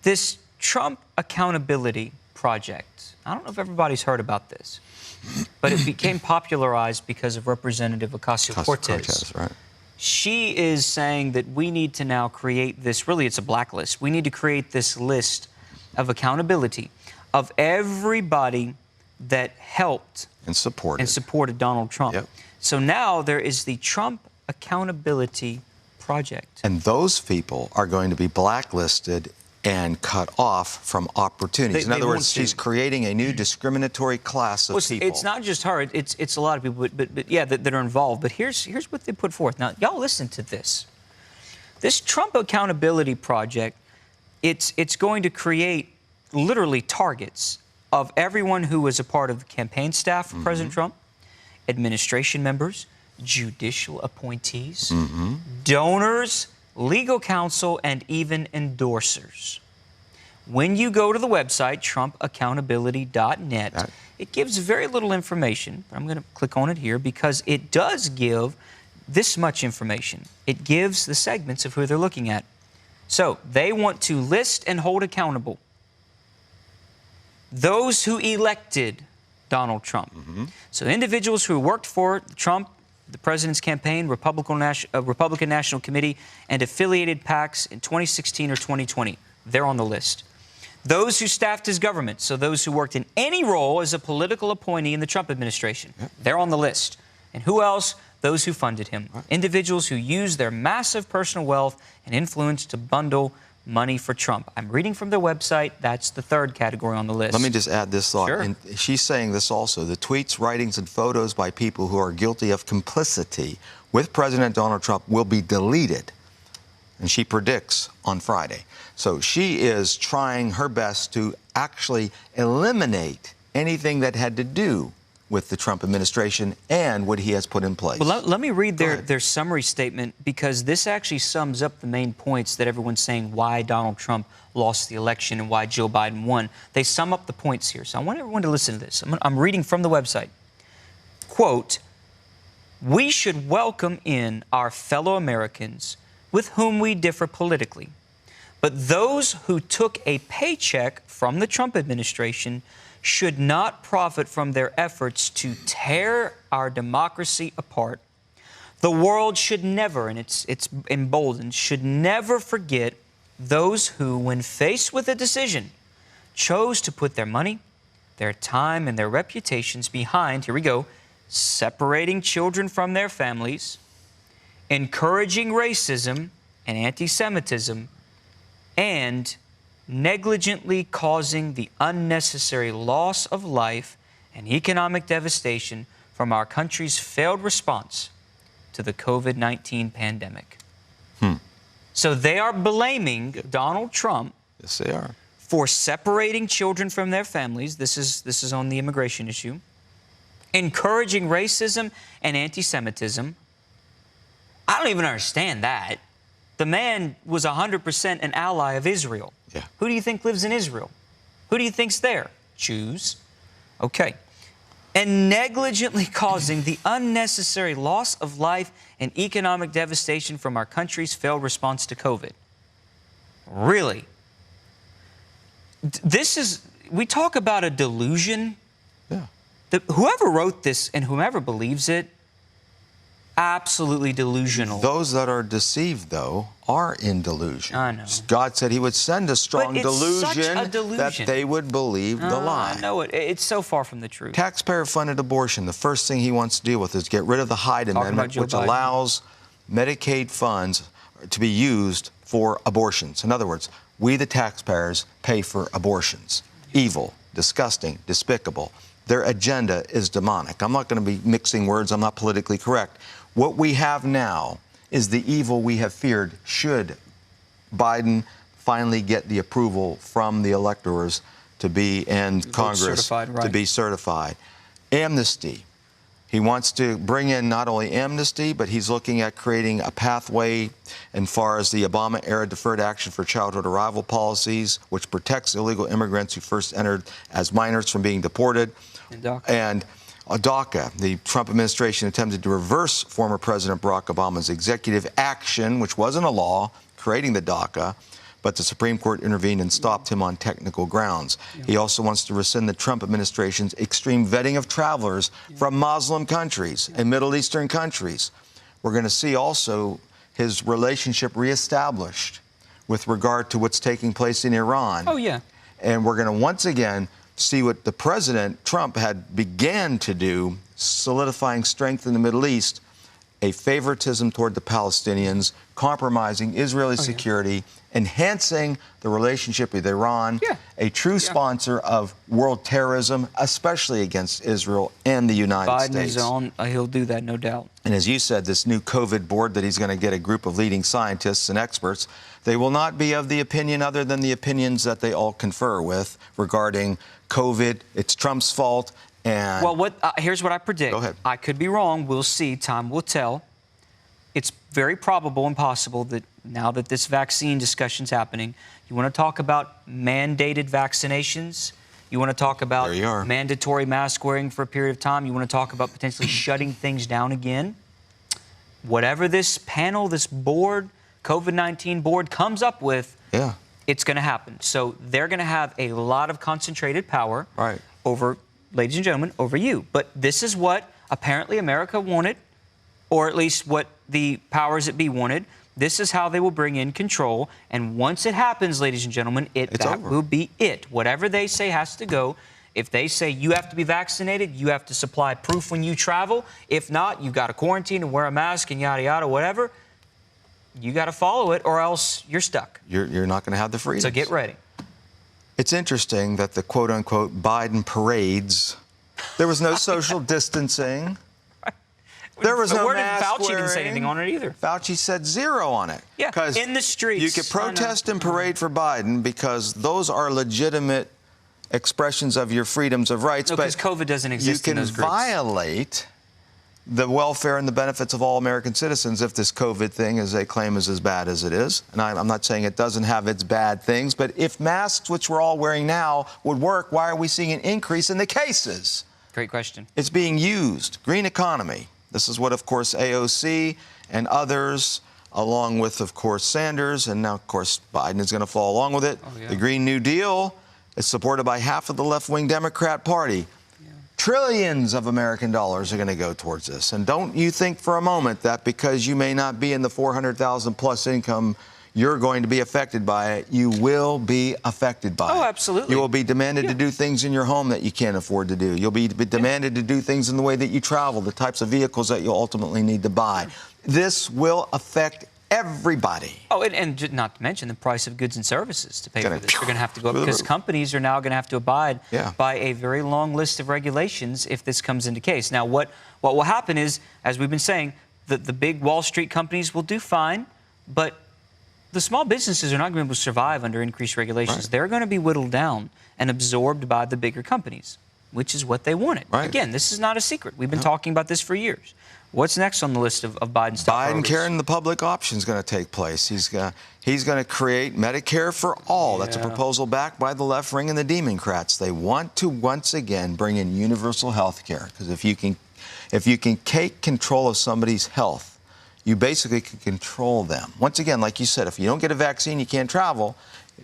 This Trump Accountability Project, I don't know if everybody's heard about this, but it became popularized because of Representative Ocasio-Cortez. Right. She is saying that we need to now create this, really it's a blacklist. We need to create this list of accountability of everybody that helped and supported Donald Trump. Yep. So now there is the Trump Accountability Project. And those people are going to be blacklisted and cut off from opportunities. In other words, she's creating a new discriminatory class of people. It's not just her. It's a lot of people, but yeah, that are involved. But here's what they put forth. Now, y'all listen to this. This Trump Accountability Project, it's going to create literally targets of everyone who was a part of the campaign staff for President Trump, administration members, judicial appointees, donors, legal counsel, and even endorsers. When you go to the website, trumpaccountability.net, it gives very little information. I'm going to click on it here because it does give this much information. It gives the segments of who they're looking at. So they want to list and hold accountable those who elected Donald Trump. So individuals who worked for Trump, the president's campaign, Republican National Committee, and affiliated PACs in 2016 or 2020. They're on the list. Those who staffed his government, so those who worked in any role as a political appointee in the Trump administration, they're on the list. And who else? Those who funded him. Individuals who used their massive personal wealth and influence to bundle money for Trump. I'm reading from their website. That's the third category on the list. Let me just add this thought. Sure. And she's saying this also. The tweets, writings, and photos by people who are guilty of complicity with President Donald Trump will be deleted. And she predicts on Friday. So she is trying her best to actually eliminate anything that had to do with the Trump administration and what he has put in place. Well, let me read their summary statement, because this actually sums up the main points that everyone's saying why Donald Trump lost the election and why Joe Biden won. They sum up the points here. So I want everyone to listen to this. I'm reading from the website. Quote, "We should welcome in our fellow Americans with whom we differ politically. But those who took a paycheck from the Trump administration should not profit from their efforts to tear our democracy apart. The world should never," and it's emboldened, "should never forget those who, when faced with a decision, chose to put their money, their time, and their reputations behind," here we go, "separating children from their families, encouraging racism and anti-Semitism, and negligently causing the unnecessary loss of life and economic devastation from our country's failed response to the COVID-19 pandemic." So they are blaming Donald Trump. Yes, they are. For separating children from their families. This is on the immigration issue. Encouraging racism and anti-Semitism. I don't even understand that. The man was 100% an ally of Israel. Yeah. Who do you think lives in Israel? Who do you think's there? Jews. Okay. And negligently causing the unnecessary loss of life and economic devastation from our country's failed response to COVID. Really? We talk about a delusion. Yeah. Whoever wrote this and whoever believes it, absolutely delusional. Those that are deceived, though, are in delusion. I know. God said he would send a strong delusion, such a delusion that they would believe the lie. I know it. It's so far from the truth. Taxpayer-funded abortion, the first thing he wants to deal with is get rid of the Hyde Amendment, which allows Medicaid funds to be used for abortions. In other words, we, the taxpayers, pay for abortions. Evil, disgusting, despicable. Their agenda is demonic. I'm not going to be mixing words. I'm not politically correct. What we have now is the evil we have feared should Biden finally get the approval from the electors to be in Congress to be certified. Amnesty. He wants to bring in not only amnesty, but he's looking at creating a pathway as far as the Obama-era Deferred Action for Childhood Arrival policies, which protects illegal immigrants who first entered as minors from being deported. And DACA, the Trump administration attempted to reverse former President Barack Obama's executive action, which wasn't a law, creating the DACA, but the Supreme Court intervened and stopped him on technical grounds. He also wants to rescind the Trump administration's extreme vetting of travelers from Muslim countries and Middle Eastern countries. We're going to see also his relationship reestablished with regard to what's taking place in Iran. Oh, yeah. And we're going to once again see what the President Trump had began to do, solidifying strength in the Middle East, a favoritism toward the Palestinians, compromising Israeli security, enhancing the relationship with Iran, a true sponsor of world terrorism, especially against Israel and the United States. Biden is he'll do that, no doubt. And as you said, this new COVID board that he's going to get a group of leading scientists and experts, they will not be of the opinion other than the opinions that they all confer with regarding COVID. It's Trump's fault. And well, here's what I predict. Go ahead. I could be wrong. We'll see. Time will tell. It's very probable and possible that now that this vaccine discussion's happening, you want to talk about mandated vaccinations. You want to talk about mandatory mask wearing for a period of time. You want to talk about potentially shutting things down again. Whatever this panel, this board, COVID-19 board comes up with, it's going to happen. So they're going to have a lot of concentrated power over, ladies and gentlemen, over you. But this is what apparently America wanted, or at least what the powers that be wanted. This is how they will bring in control. And once it happens, ladies and gentlemen, that will be it. Whatever they say has to go. If they say you have to be vaccinated, you have to supply proof when you travel. If not, you've got to quarantine and wear a mask and yada, yada, whatever. You got to follow it or else you're stuck. You're not going to have the freedom. So get ready. It's interesting that the quote-unquote Biden parades, there was no social distancing. There was no mask Fauci wearing. didn't say anything on it either. Fauci said 0 on it. Yeah, in the streets. You could protest and parade for Biden because those are legitimate expressions of your freedoms of rights. No, because COVID doesn't exist in those groups. You can violate the welfare and the benefits of all American citizens if this COVID thing, as they claim, is as bad as it is. And I'm not saying it doesn't have its bad things, but if masks, which we're all wearing now, would work, why are we seeing an increase in the cases? Great question. It's being used. Green economy. This is what, of course, AOC and others, along with, of course, Sanders, and now, of course, Biden is going to follow along with it. The Green New Deal is supported by half of the left-wing Democrat Party. Trillions of American dollars are going to go towards this. And don't you think for a moment that because you may not be in the 400,000 plus income, you're going to be affected by it. You will be affected by it. Oh, absolutely. You will be demanded to do things in your home that you can't afford to do. You'll be demanded to do things in the way that you travel, the types of vehicles that you'll ultimately need to buy. This will affect everybody. Oh, and not to mention the price of goods and services to pay for this. They're going to have to go up because companies are now going to have to abide by a very long list of regulations if this comes into case. Now, what will happen is, as we've been saying, the big Wall Street companies will do fine, but the small businesses are not going to be able to survive under increased regulations. They're going to be whittled down and absorbed by the bigger companies, which is what they wanted. Again, this is not a secret. We've been talking about this for years. What's next on the list of Biden's top priorities? Biden care in the public option is going to take place. He's going to create Medicare for all. That's a proposal backed by the left wing and the Democrats. They want to once again bring in universal health care, because if you can take control of somebody's health, you basically can control them. Once again, like you said, if you don't get a vaccine, you can't travel.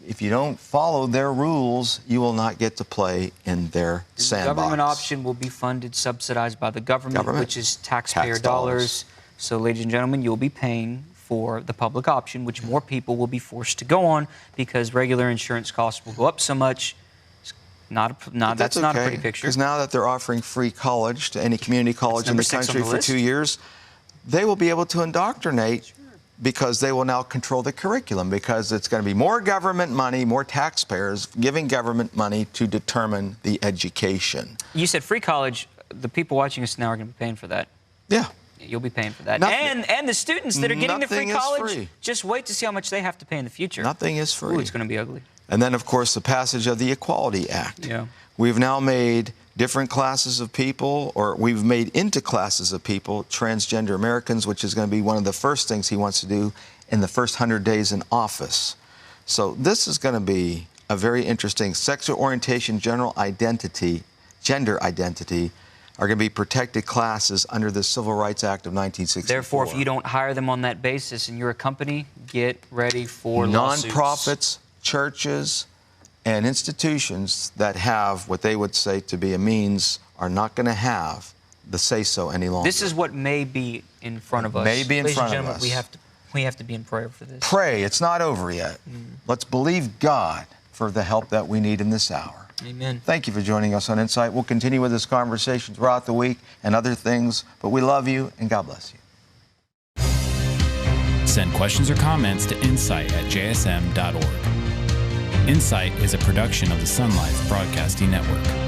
If you don't follow their rules, you will not get to play in their sandbox. The government option will be funded, subsidized by the government. Which is taxpayer dollars. So, ladies and gentlemen, you'll be paying for the public option, which more people will be forced to go on because regular insurance costs will go up so much. That's not a pretty picture. Because now that they're offering free college to any community college in the country for 2 years, they will be able to indoctrinate because they will now control the curriculum, because it's going to be more government money, more taxpayers giving government money to determine the education. You said free college. The people watching us now are going to be paying for that. Yeah. You'll be paying for that. And the students that are getting the free college, just wait to see how much they have to pay in the future. Nothing is free. Ooh, it's going to be ugly. And then, of course, the passage of the Equality Act. We've now made different classes of people, or we've made into classes of people, transgender Americans, which is going to be one of the first things he wants to do in the first 100 days in office. So this is going to be a very interesting sexual orientation, gender identity are going to be protected classes under the Civil Rights Act of 1964. Therefore, if you don't hire them on that basis and you're a company, get ready for lawsuits. Nonprofits, churches, and institutions that have what they would say to be a means are not going to have the say-so any longer. This is what may be in front of us. May be in front of us. We have to be in prayer for this. Pray. It's not over yet. Let's believe God for the help that we need in this hour. Amen. Thank you for joining us on Insight. We'll continue with this conversation throughout the week and other things, but we love you and God bless you. Send questions or comments to insight@jsm.org. Insight is a production of the Sonlife Broadcasting Network.